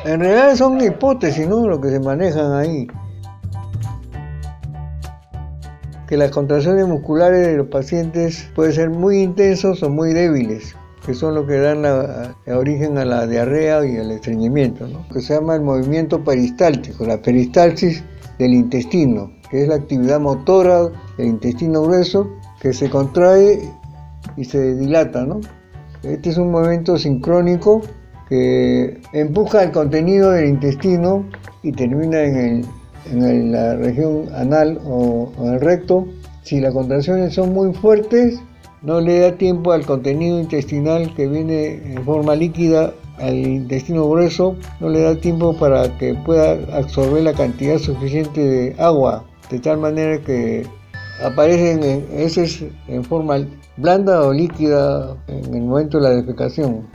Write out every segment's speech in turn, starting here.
En realidad son hipótesis, ¿no? Lo que se manejan ahí. Que las contracciones musculares de los pacientes pueden ser muy intensos o muy débiles, que son los que dan origen a la diarrea y al estreñimiento, ¿no? Que se llama el movimiento peristáltico, la peristalsis del intestino, que es la actividad motora del intestino grueso que se contrae y se dilata, ¿no? Este es un movimiento sincrónico que empuja el contenido del intestino y termina en la región anal o el recto. Si las contracciones son muy fuertes, no le da tiempo al contenido intestinal que viene en forma líquida al intestino grueso, no le da tiempo para que pueda absorber la cantidad suficiente de agua, de tal manera que aparecen heces en forma blanda o líquida en el momento de la defecación.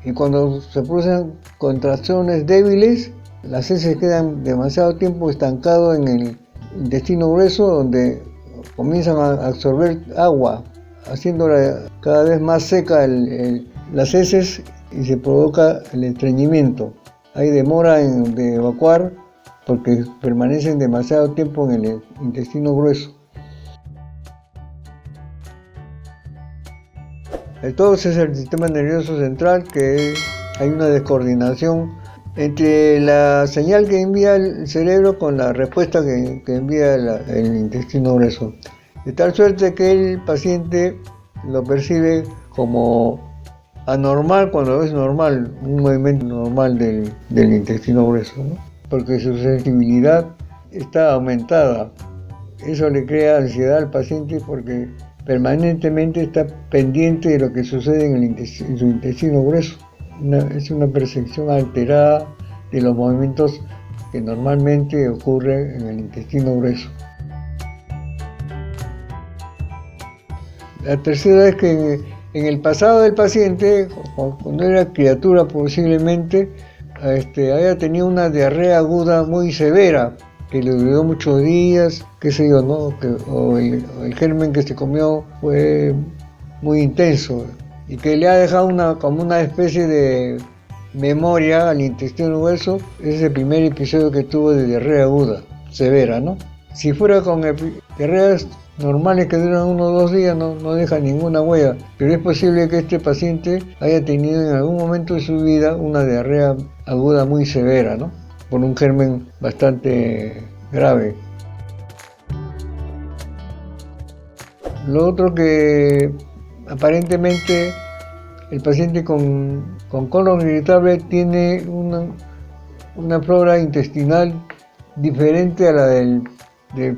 Y cuando se producen contracciones débiles, las heces quedan demasiado tiempo estancadas en el intestino grueso, donde comienzan a absorber agua, haciéndola cada vez más seca las heces y se provoca el estreñimiento. Hay demora de evacuar porque permanecen demasiado tiempo en el intestino grueso. Entonces el sistema nervioso central, que hay una descoordinación entre la señal que envía el cerebro con la respuesta que envía el intestino grueso. De tal suerte que el paciente lo percibe como anormal cuando es normal, un movimiento normal del intestino grueso, ¿no? Porque su sensibilidad está aumentada. Eso le crea ansiedad al paciente porque permanentemente está pendiente de lo que sucede en su intestino grueso. Es una percepción alterada de los movimientos que normalmente ocurren en el intestino grueso. La tercera es que en el pasado del paciente, cuando era criatura posiblemente, haya tenido una diarrea aguda muy severa, que le duró muchos días, qué sé yo, ¿no? O el germen que se comió fue muy intenso y que le ha dejado como una especie de memoria al intestino grueso. Ese es el primer episodio que tuvo de diarrea aguda, severa, ¿no? Si fuera con diarreas normales que duran 1 o 2 días, no deja ninguna huella, pero es posible que este paciente haya tenido en algún momento de su vida una diarrea aguda muy severa, ¿no? Por un germen bastante grave. Lo otro que aparentemente el paciente con colon irritable tiene una flora intestinal diferente a la del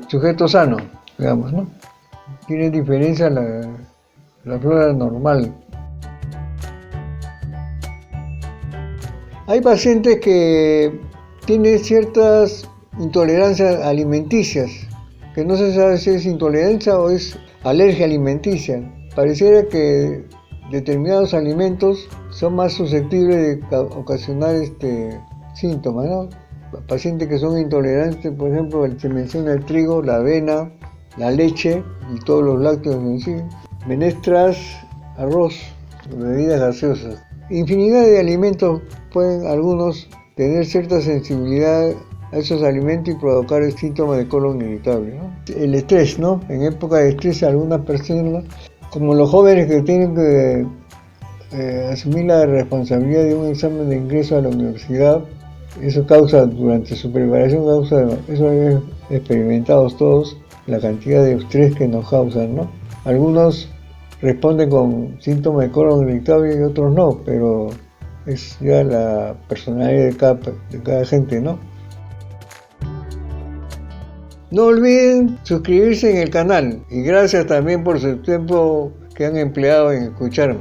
sujeto sano, digamos, ¿no? Tiene diferencia la flora normal. Hay pacientes que tienen ciertas intolerancias alimenticias, que no se sabe si es intolerancia o es alergia alimenticia. Pareciera que determinados alimentos son más susceptibles de ocasionar síntomas, ¿no? Pacientes que son intolerantes, por ejemplo, se menciona el trigo, la avena, la leche y todos los lácteos en sí, menestras, arroz, bebidas gaseosas. Infinidad de alimentos pueden algunos tener cierta sensibilidad a esos alimentos y provocar el síntoma de colon irritable, ¿no? El estrés, ¿no? En época de estrés algunas personas, como los jóvenes que tienen que asumir la responsabilidad de un examen de ingreso a la universidad, eso causa, durante su preparación, eso han experimentado todos, la cantidad de estrés que nos causan, ¿no? Algunos responden con síntomas de colon irritable y otros no, pero es ya la personalidad de cada gente, ¿no? No olviden suscribirse en el canal y gracias también por su tiempo que han empleado en escucharme.